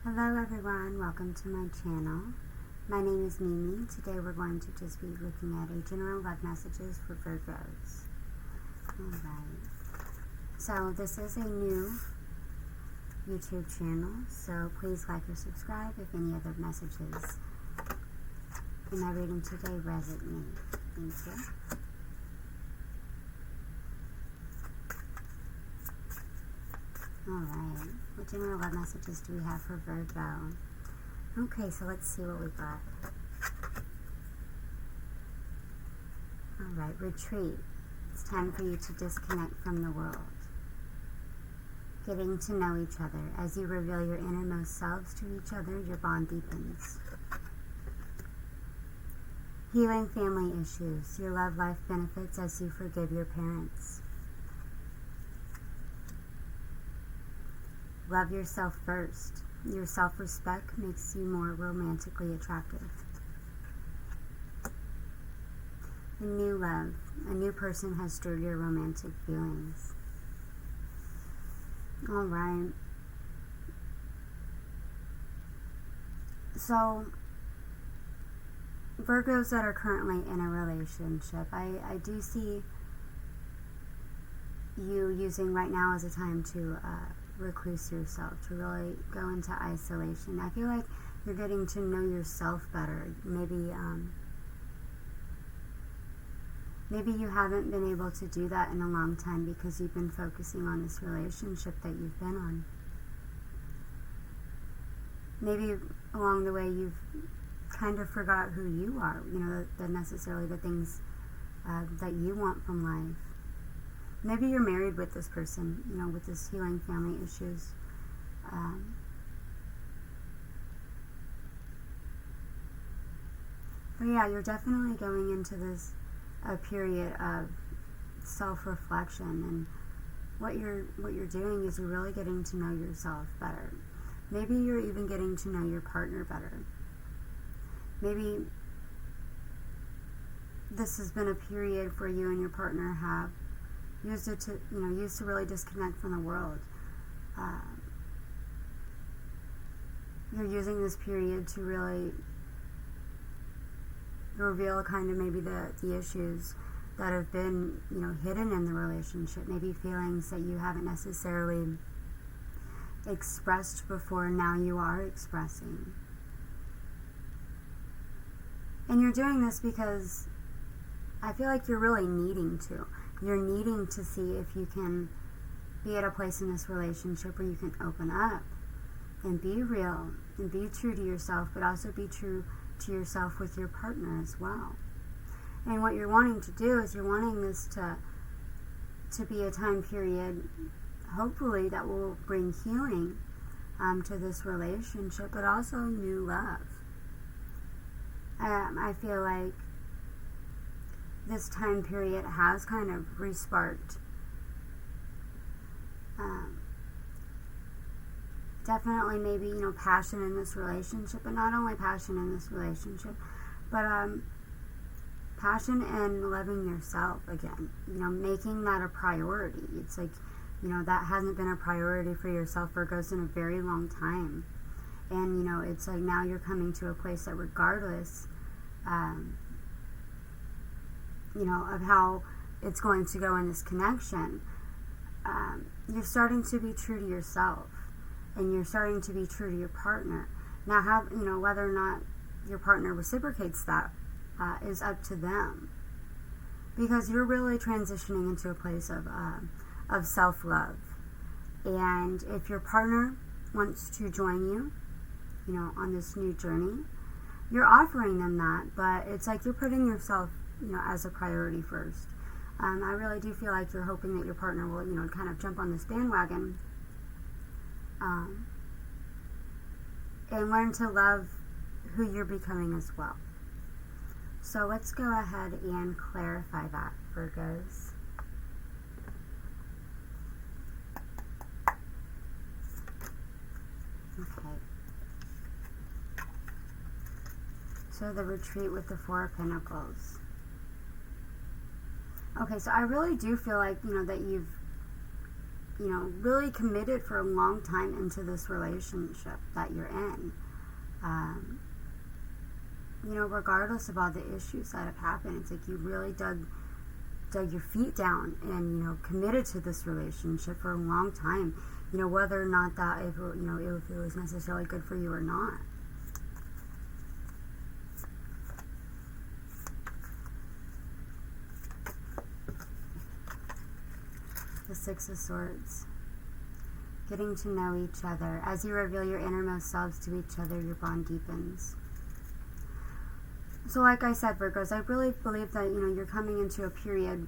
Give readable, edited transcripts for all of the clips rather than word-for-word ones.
Hello everyone, welcome to my channel. My name is Mimi. Today we're going to just be looking at a general love messages for Virgos. Alright, so this is a new YouTube channel, so please like or subscribe if any other messages in my reading today resonate. Thank you. Alright, what general love messages do we have for Virgo? Okay, so let's see what we got. Alright, retreat. It's time for you to disconnect from the world. Getting to know each other. As you reveal your innermost selves to each other, your bond deepens. Healing family issues. Your love life benefits as you forgive your parents. Love yourself first. Your self-respect makes you more romantically attractive. A new love. A new person has stirred your romantic feelings. Alright. So, Virgos that are currently in a relationship, I do see you using right now as a time to recluse yourself, to really go into isolation. I feel like you're getting to know yourself better. Maybe you haven't been able to do that in a long time because you've been focusing on this relationship that you've been on. Maybe along the way you've kind of forgot who you are, necessarily the things that you want from life. Maybe you're married with this person, with this healing family issues. But yeah, you're definitely going into this period of self-reflection, and what you're doing is you're really getting to know yourself better. Maybe you're even getting to know your partner better. Maybe this has been a period where you and your partner have used to really disconnect from the world. You're using this period to really reveal kind of maybe the issues that have been, hidden in the relationship. Maybe feelings that you haven't necessarily expressed before, now you are expressing. And you're doing this because I feel like you're really needing to. You're needing to see if you can be at a place in this relationship where you can open up and be real and be true to yourself, but also be true to yourself with your partner as well. And what you're wanting to do is you're wanting this to be a time period, hopefully, that will bring healing to this relationship, but also new love. I feel like this time period has kind of re-sparked definitely maybe passion in this relationship, but not only passion in this relationship, but passion in loving yourself again, making that a priority. It's like that hasn't been a priority for yourself, Virgos, in a very long time. And it's like now you're coming to a place that regardless of how it's going to go in this connection, you're starting to be true to yourself, and you're starting to be true to your partner. Now, whether or not your partner reciprocates that is up to them, because you're really transitioning into a place of self-love. And if your partner wants to join you, on this new journey, you're offering them that, but it's like you're putting yourself as a priority first. I really do feel like you're hoping that your partner will, kind of jump on this bandwagon and learn to love who you're becoming as well. So let's go ahead and clarify that, Virgos. Okay. So the retreat with the Four of Pentacles. Okay, so I really do feel like, that you've really committed for a long time into this relationship that you're in. Regardless of all the issues that have happened, it's like you really dug your feet down and, committed to this relationship for a long time, whether or not that, if it was necessarily good for you or not. The Six of Swords. Getting to know each other. As you reveal your innermost selves to each other, your bond deepens. So like I said, Virgos, I really believe that, you're coming into a period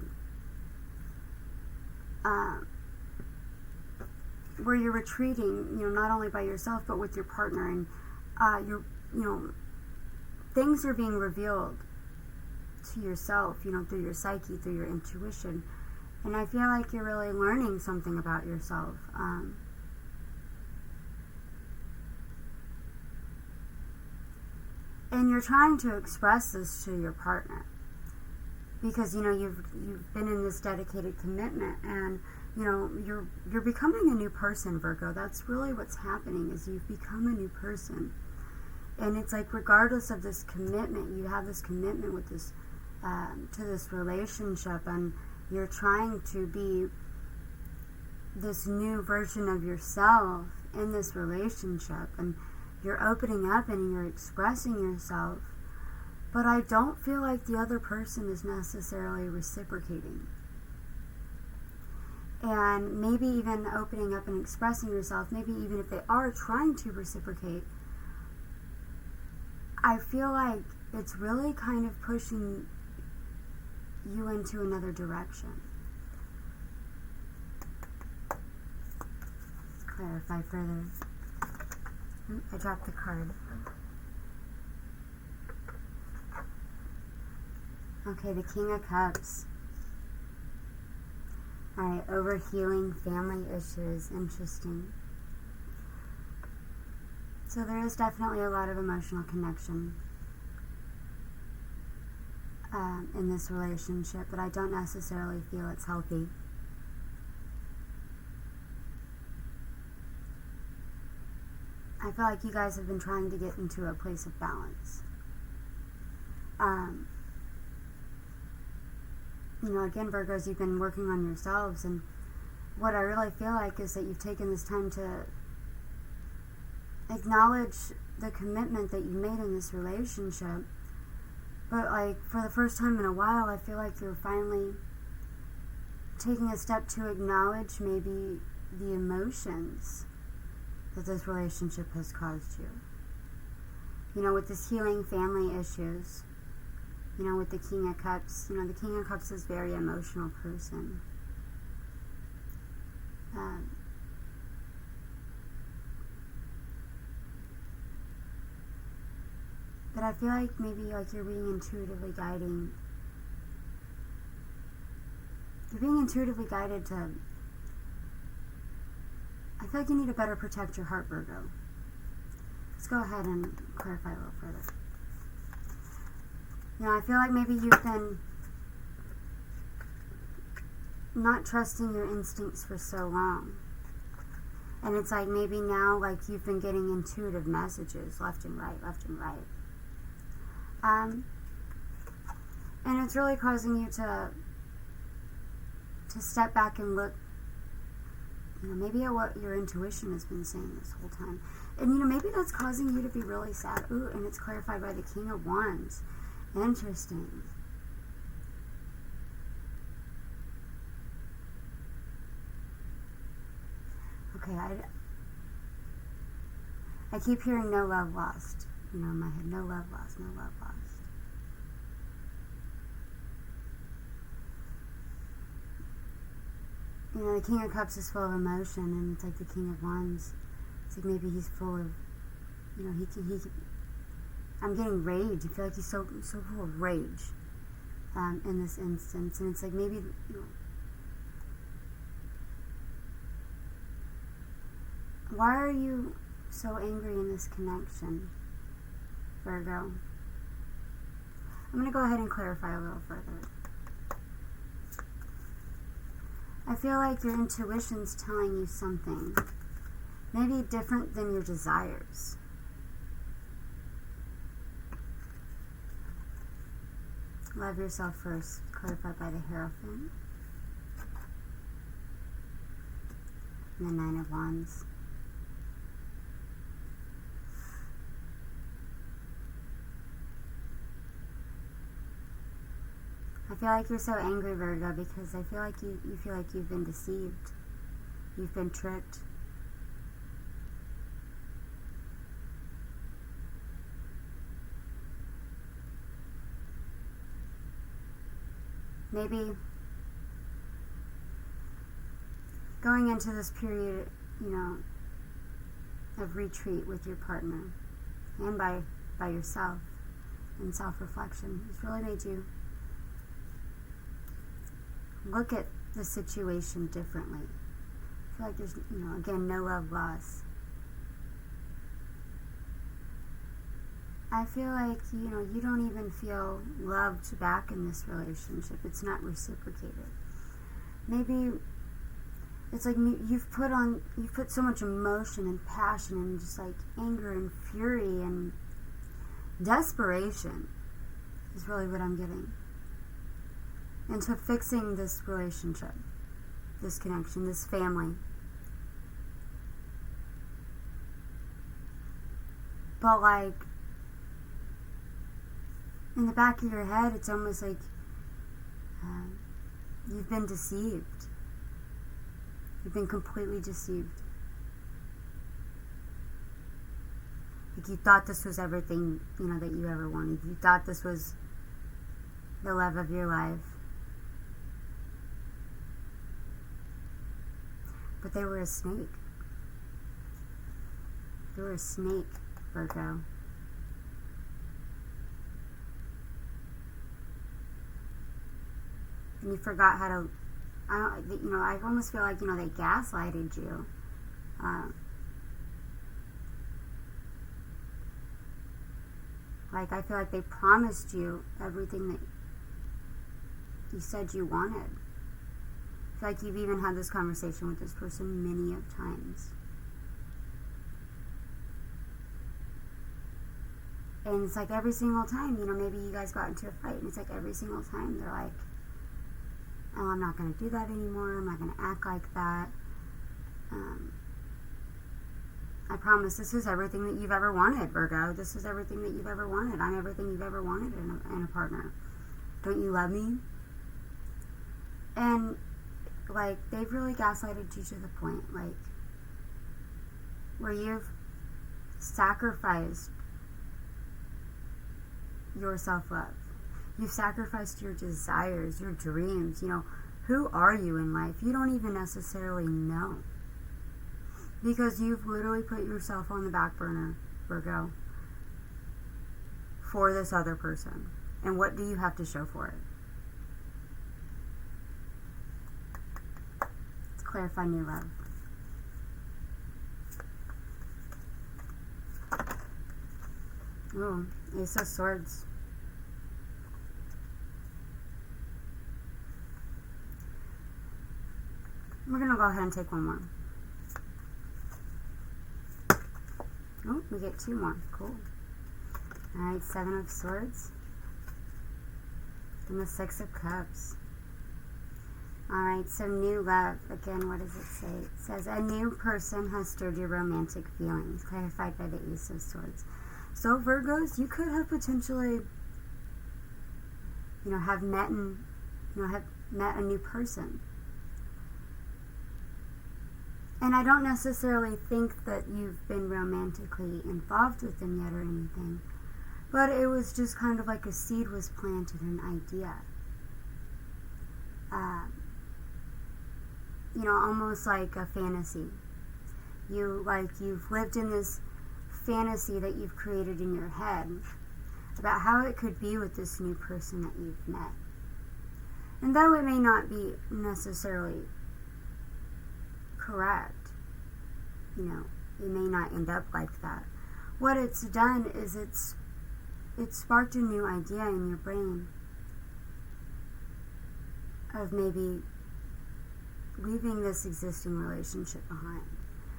where you're retreating, not only by yourself, but with your partner. And, things are being revealed to yourself, through your psyche, through your intuition. And I feel like you're really learning something about yourself. And you're trying to express this to your partner. Because, you've been in this dedicated commitment. And, you're becoming a new person, Virgo. That's really what's happening, is you've become a new person. And it's like, regardless of this commitment, you have this commitment with this, to this relationship. And you're trying to be this new version of yourself in this relationship, and you're opening up and you're expressing yourself, but I don't feel like the other person is necessarily reciprocating. And maybe even opening up and expressing yourself, maybe even if they are trying to reciprocate, I feel like it's really kind of pushing you into another direction. Let's clarify further. I dropped the card. Okay, the King of Cups. Alright, overhealing family issues. Interesting. So there is definitely a lot of emotional connection in this relationship, but I don't necessarily feel it's healthy. I feel like you guys have been trying to get into a place of balance. Again, Virgos, you've been working on yourselves, and what I really feel like is that you've taken this time to acknowledge the commitment that you made in this relationship. But, for the first time in a while, I feel like you're finally taking a step to acknowledge maybe the emotions that this relationship has caused you. With this healing family issues, with the King of Cups, the King of Cups is a very emotional person. But I feel like maybe you're being intuitively guiding. You're being intuitively guided to. I feel like you need to better protect your heart, Virgo. Let's go ahead and clarify a little further. I feel like maybe you've been not trusting your instincts for so long. And it's like maybe now, you've been getting intuitive messages left and right, left and right. And it's really causing you to step back and look, maybe at what your intuition has been saying this whole time. And, maybe that's causing you to be really sad. Ooh, and it's clarified by the King of Wands. Interesting. Okay, I keep hearing no love lost. In my head, no love lost, no love lost. The King of Cups is full of emotion, and it's like the King of Wands. It's like maybe he's full of, I'm getting rage. I feel like he's so full of rage in this instance. And it's like maybe, why are you so angry in this connection, Virgo? I'm going to go ahead and clarify a little further. I feel like your intuition's telling you something, maybe different than your desires. Love yourself first, clarified by the Hierophant. And the Nine of Wands. I feel like you're so angry, Virgo, because I feel like you feel like you've been deceived. You've been tricked. Maybe going into this period, of retreat with your partner and by yourself and self-reflection has really made you look at the situation differently. I feel like there's, again, no love lost. I feel like, you don't even feel loved back in this relationship. It's not reciprocated. Maybe it's like you've put so much emotion and passion and just like anger and fury and desperation is really what I'm getting into fixing this relationship, this connection, this family. But like, in the back of your head, it's almost like you've been deceived. You've been completely deceived. Like you thought this was everything, that you ever wanted. You thought this was the love of your life. But they were a snake. They were a snake, Virgo. And you forgot how to, I almost feel like, they gaslighted you. Like, I feel like they promised you everything that you said you wanted. I feel like you've even had this conversation with this person many of times. And it's like every single time, maybe you guys got into a fight, and it's like every single time they're like, oh, I'm not going to do that anymore. I'm not going to act like that. I promise this is everything that you've ever wanted, Virgo. This is everything that you've ever wanted. I'm everything you've ever wanted in a partner. Don't you love me? And, like, they've really gaslighted you to the point, like, where you've sacrificed your self-love. You've sacrificed your desires, your dreams. Who are you in life? You don't even necessarily know. Because you've literally put yourself on the back burner, Virgo, for this other person. And what do you have to show for it? Let's clarify new love. Ooh, Ace of Swords. We're going to go ahead and take one more. Oh, we get two more. Cool. Alright, Seven of Swords. And the Six of Cups. Alright, so new love. Again, what does it say? It says, a new person has stirred your romantic feelings. Clarified by the Ace of Swords. So, Virgos, you could have potentially, have met a new person. And I don't necessarily think that you've been romantically involved with them yet or anything. But it was just kind of like a seed was planted, an idea. Almost like a fantasy. You've lived in this fantasy that you've created in your head about how it could be with this new person that you've met. And though it may not be necessarily correct, it may not end up like that. What it's done is it's sparked a new idea in your brain of maybe leaving this existing relationship behind.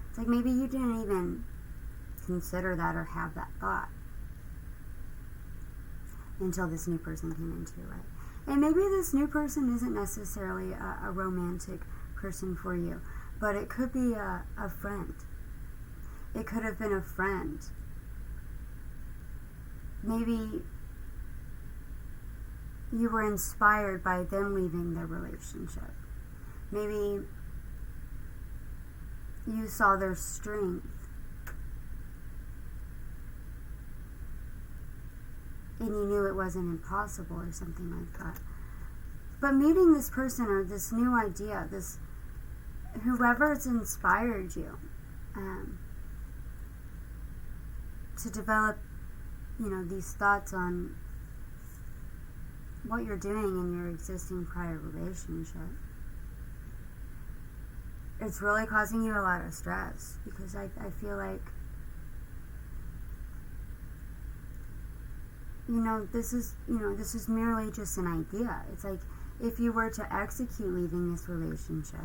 It's like maybe you didn't even consider that or have that thought until this new person came into your life. And maybe this new person isn't necessarily a romantic person for you, but it could be a friend. It could have been a friend. Maybe you were inspired by them leaving their relationship. Maybe you saw their strength and you knew it wasn't impossible or something like that. But meeting this person or this new idea, this whoever's inspired you to develop, these thoughts on what you're doing in your existing prior relationship, it's really causing you a lot of stress, because I feel like, this is merely just an idea. It's like, if you were to execute leaving this relationship,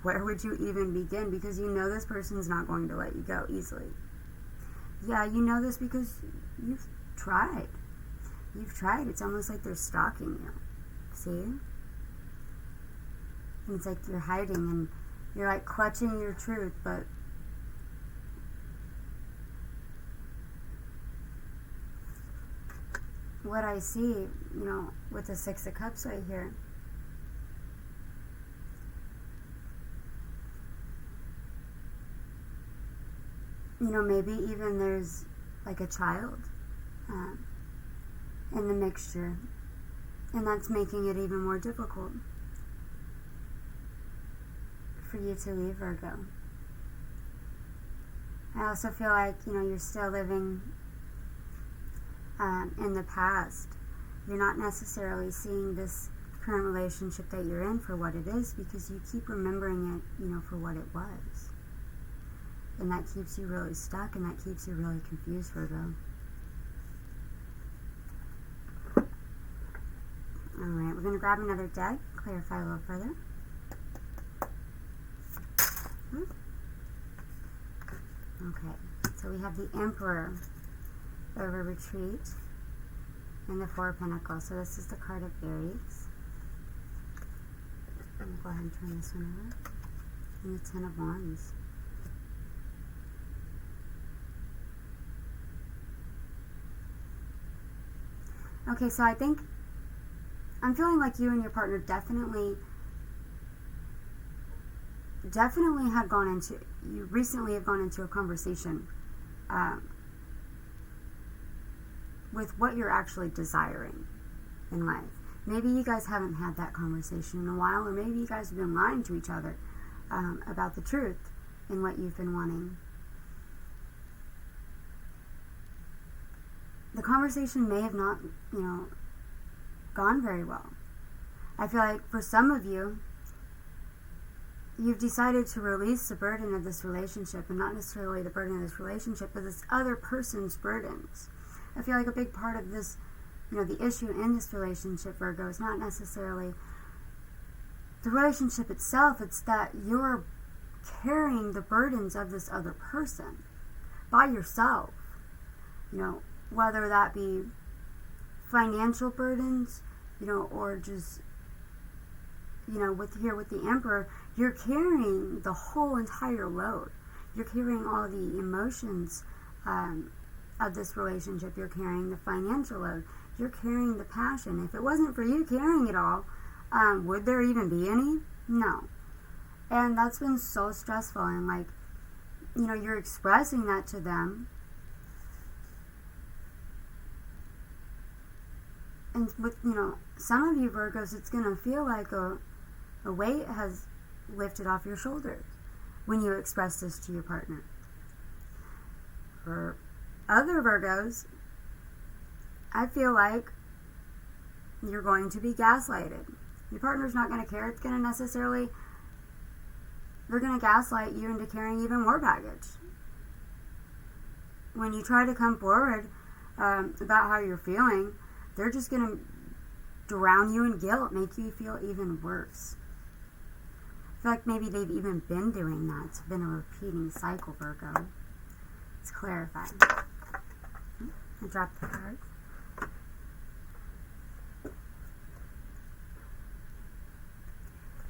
where would you even begin? Because this person's not going to let you go easily. Yeah, you know this because you've tried. You've tried. It's almost like they're stalking you. See? And it's like you're hiding and you're like clutching your truth, but what I see, with the Six of Cups right here, maybe even there's like a child in the mixture, and that's making it even more difficult for you to leave, Virgo. I also feel like, you're still living in the past. You're not necessarily seeing this current relationship that you're in for what it is, because you keep remembering it, for what it was. And that keeps you really stuck, and that keeps you really confused, Virgo. Alright, we're going to grab another deck, clarify a little further. Okay, so we have the Emperor over Retreat and the Four of Pentacles. So this is the card of Aries. I'm going to go ahead and turn this one over. And the Ten of Wands. Okay, so I'm feeling like you and your partner definitely recently have gone into a conversation with what you're actually desiring in life. Maybe you guys haven't had that conversation in a while, or maybe you guys have been lying to each other about the truth in what you've been wanting. The conversation may have not, gone very well. I feel like for some of you, you've decided to release the burden of this relationship, and not necessarily the burden of this relationship, but this other person's burdens. I feel like a big part of this, the issue in this relationship, Virgo, is not necessarily the relationship itself. It's that you're carrying the burdens of this other person by yourself. Whether that be financial burdens, or just, with the Emperor, you're carrying the whole entire load. You're carrying all the emotions of this relationship. You're carrying the financial load. You're carrying the passion. If it wasn't for you carrying it all, would there even be any? No. And that's been so stressful. And you're expressing that to them. And with, some of you Virgos, it's going to feel like a weight has lifted off your shoulders when you express this to your partner. For other Virgos, I feel like you're going to be gaslighted. Your partner's not going to care. It's going to they're going to gaslight you into carrying even more baggage. When you try to come forward about how you're feeling, they're just going to drown you in guilt, make you feel even worse. I feel like maybe they've even been doing that. It's been a repeating cycle, Virgo. Let's clarify. I dropped the card.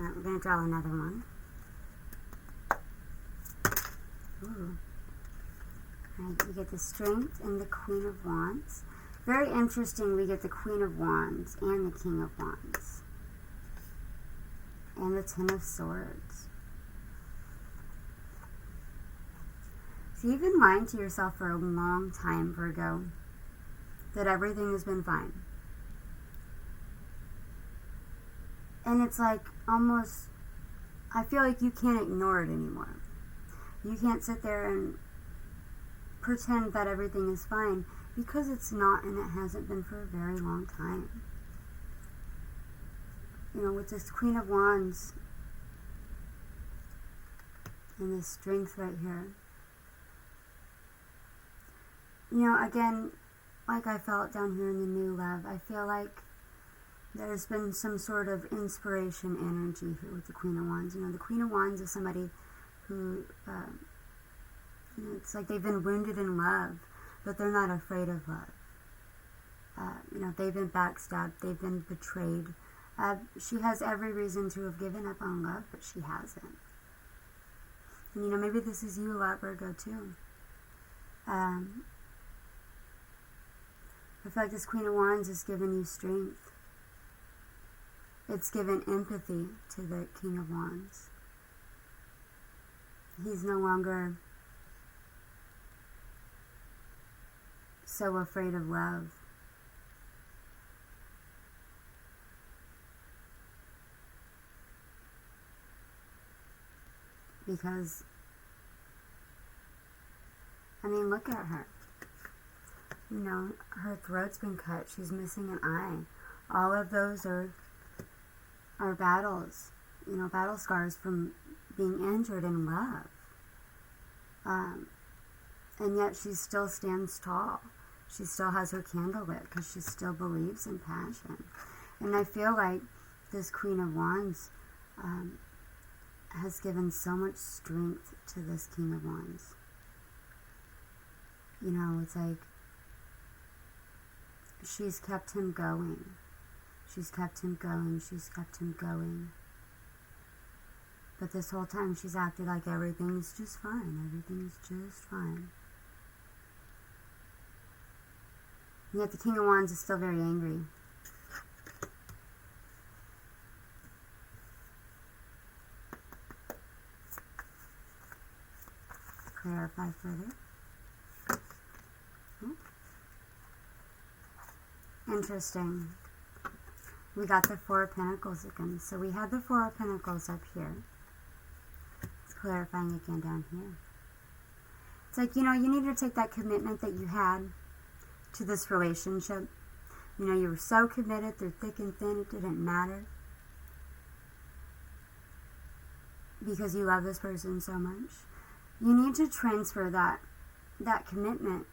Alright, we're going to draw another one. Ooh. Alright, we get the Strength and the Queen of Wands. Very interesting, we get the Queen of Wands and the King of Wands. And the Ten of Swords. So you've been lying to yourself for a long time, Virgo, that everything has been fine. And it's like almost, I feel like you can't ignore it anymore. You can't sit there and pretend that everything is fine, because it's not, and it hasn't been for a very long time. You know, with this Queen of Wands and this Strength right here. You know, again, like I felt down here in the New Love, I feel like there's been some sort of inspiration energy here with the Queen of Wands. You know, the Queen of Wands is somebody who, you know, it's like they've been wounded in love, but they're not afraid of love. You know, they've been backstabbed, they've been betrayed. She has every reason to have given up on love, but she hasn't. And, you know, maybe this is you a lot, Virgo, too. I feel like this Queen of Wands has given you strength. It's given empathy to the King of Wands. He's no longer so afraid of love. Because, I mean, look at her. You know, her throat's been cut. She's missing an eye. All of those are battles. You know, battle scars from being injured in love. And yet she still stands tall. She still has her candle lit because she still believes in passion. And I feel like this Queen of Wands has given so much strength to this King of Wands. You know, it's like she's kept him going. She's kept him going. She's kept him going. But this whole time she's acted like everything's just fine. Everything's just fine. And yet the King of Wands is still very angry. Clarify further. Interesting. We got the Four of Pentacles again. So we had the Four of Pentacles up here. It's clarifying again down here. It's like, you know, you need to take that commitment that you had to this relationship. You know, you were so committed through thick and thin, it didn't matter. Because you love this person so much. You need to transfer that commitment,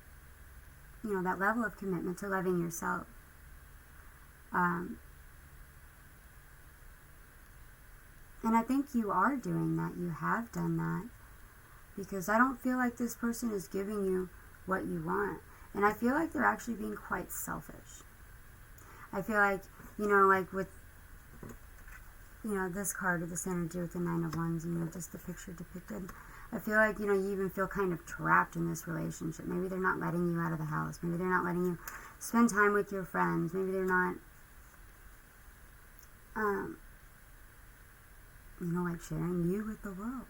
you know, that level of commitment to loving yourself. And I think you are doing that. You have done that. Because I don't feel like this person is giving you what you want. And I feel like they're actually being quite selfish. I feel like, you know, like with, you know, this card of this energy with the Nine of Wands, you know, just the picture depicted. I feel like, you know, you even feel kind of trapped in this relationship. Maybe they're not letting you out of the house. Maybe they're not letting you spend time with your friends. Maybe they're not, you know, like sharing you with the world.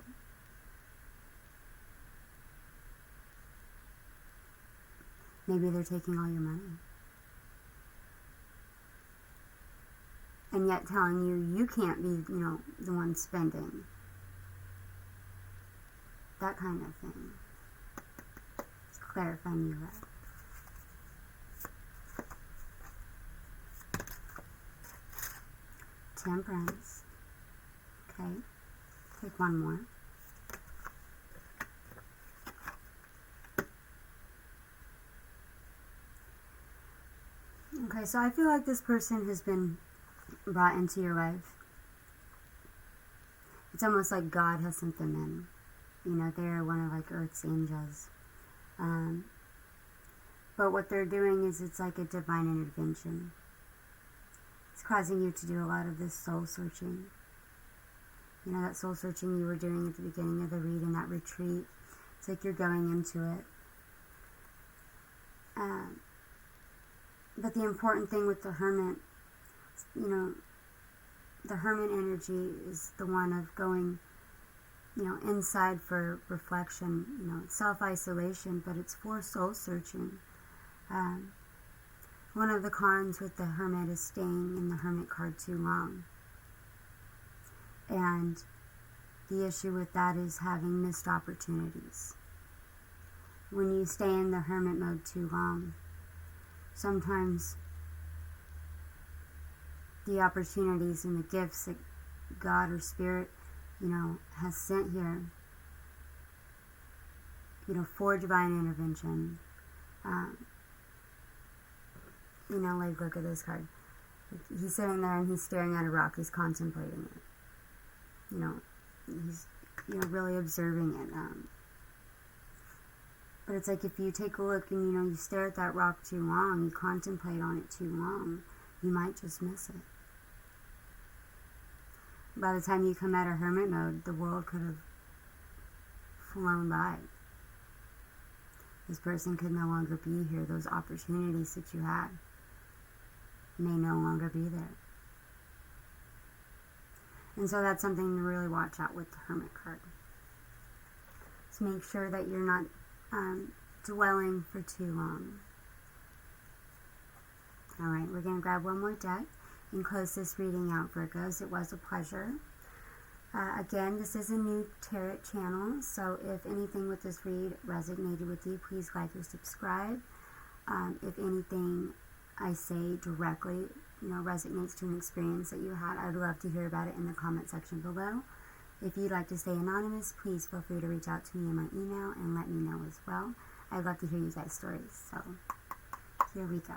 Maybe they're taking all your money. And yet telling you can't be, you know, the one spending. That kind of thing. It's clarifying you right. Temperance. Okay. Take one more. Okay, so I feel like this person has been brought into your life. It's almost like God has sent them in. You know, they're one of like Earth's angels. But what they're doing is it's like a divine intervention. It's causing you to do a lot of this soul searching. You know, that soul searching you were doing at the beginning of the reading, that retreat. It's like you're going into it. But the important thing with the Hermit, you know, the Hermit energy is the one of going, you know, inside for reflection, you know, self-isolation, but it's for soul searching. One of the cons with the Hermit is staying in the Hermit card too long. And the issue with that is having missed opportunities. When you stay in the Hermit mode too long, sometimes the opportunities and the gifts that God or Spirit, you know, has sent here, you know, for divine intervention. You know, like, look at this card. He's sitting there and he's staring at a rock. He's contemplating it. You know, he's, you know, really observing it. But it's like if you take a look and, you know, you stare at that rock too long, you contemplate on it too long, you might just miss it. By the time you come out of Hermit mode, the world could have flown by. This person could no longer be here. Those opportunities that you had may no longer be there. And so that's something to really watch out with the Hermit card. So make sure that you're not dwelling for too long. Alright, we're going to grab one more deck and close this reading out, Virgos. It was a pleasure. Again, this is a new tarot channel, so if anything with this read resonated with you, please like or subscribe. If anything I say directly, you know, resonates to an experience that you had, I'd love to hear about it in the comment section below. If you'd like to stay anonymous, please feel free to reach out to me in my email and let me know as well. I'd love to hear you guys' stories, so here we go.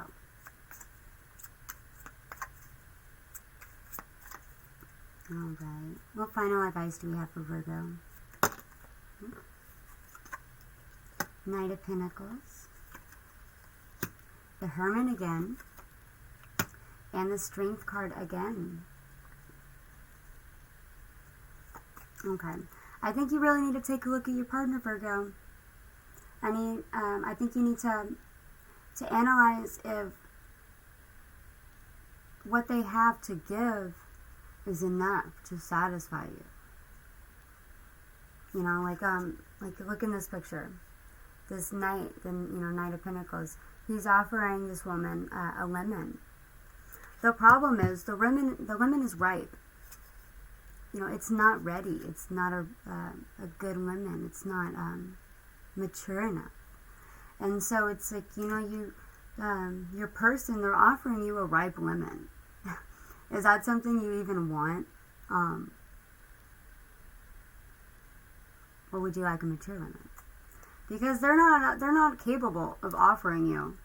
Alright, what final advice do we have for Virgo? Knight of Pentacles, the Hermit again, and the Strength card again. Okay, I think you really need to take a look at your partner, Virgo. I think you need to analyze if what they have to give is enough to satisfy you. You know, like look in this picture. This knight, Knight of Pentacles, he's offering this woman a lemon. The problem is the lemon is ripe. You know, it's not ready. It's not a good lemon. It's not mature enough. And so it's like, you know, your person, they're offering you a ripe lemon. Is that something you even want? Or would you like a mature lemon? Because they're not capable of offering you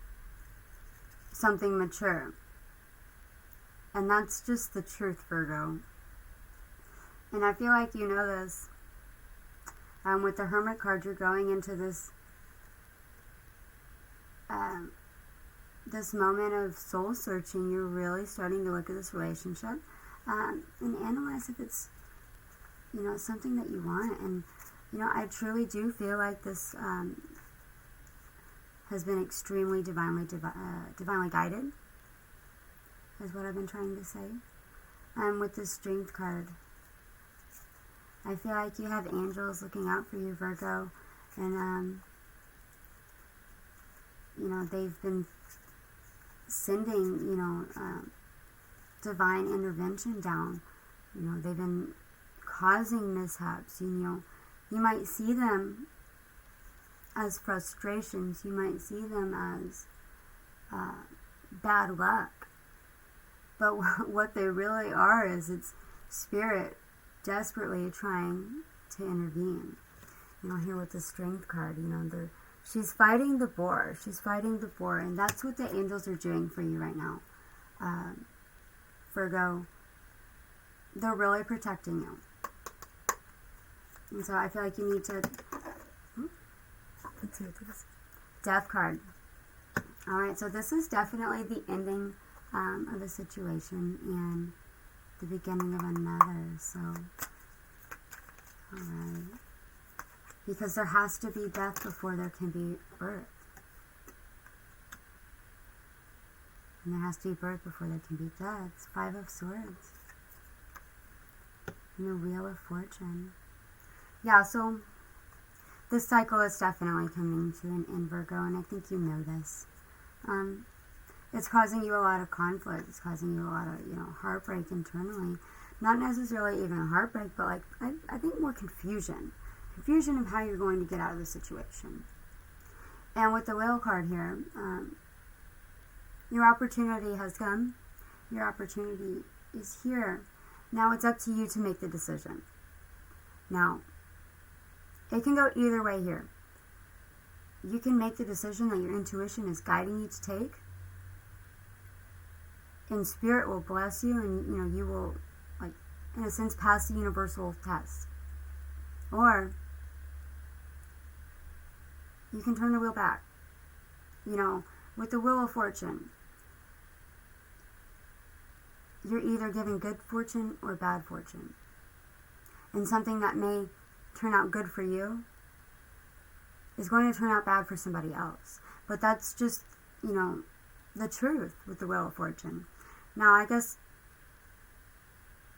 something mature. And that's just the truth, Virgo. And I feel like you know this. With the Hermit card, you're going into this this moment of soul searching. You're really starting to look at this relationship and analyze if it's, you know, something that you want. And, you know, I truly do feel like this has been extremely divinely guided, is what I've been trying to say. With this Strength card, I feel like you have angels looking out for you, Virgo, and you know, they've been sending, you know, divine intervention down. You know, they've been causing mishaps. You know, you might see them as frustrations. You might see them as bad luck. But what they really are is it's Spirit desperately trying to intervene. You know, here with the Strength card, you know, she's fighting the boar. She's fighting the boar, and that's what the angels are doing for you right now. Virgo, they're really protecting you. And so I feel like you need to... Let's see what this is. Death card. Alright, so this is definitely the ending of a situation and the beginning of another. So, alright. Because there has to be death before there can be birth. And there has to be birth before there can be death. It's 5 of Swords. And the Wheel of Fortune. Yeah, so this cycle is definitely coming to an end, Virgo, and I think you know this. It's causing you a lot of conflict. It's causing you a lot of, heartbreak internally. Not necessarily even heartbreak, but like, I think more confusion. Confusion of how you're going to get out of the situation. And with the Wheel card here, your opportunity has come. Your opportunity is here. Now it's up to you to make the decision. Now, it can go either way here. You can make the decision that your intuition is guiding you to take. And Spirit will bless you and, you will, like, in a sense, pass the universal test. Or you can turn the wheel back. With the Wheel of Fortune, you're either given good fortune or bad fortune. And something that may turn out good for you is going to turn out bad for somebody else. But that's just, the truth with the Wheel of Fortune. Now, I guess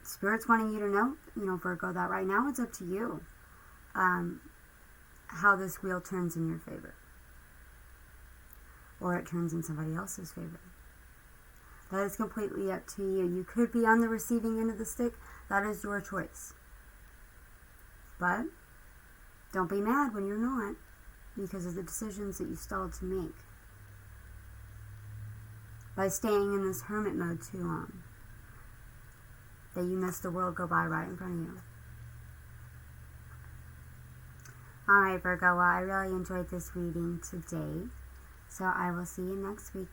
Spirit's wanting you to know, Virgo, that right now it's up to you how this wheel turns in your favor. Or it turns in somebody else's favor. That is completely up to you. You could be on the receiving end of the stick. That is your choice. But don't be mad when you're not, because of the decisions that you stalled to make by staying in this hermit mode too long, that you missed the world go by right in front of you. Alright, Virgo, well, I really enjoyed this reading today, so I will see you next week.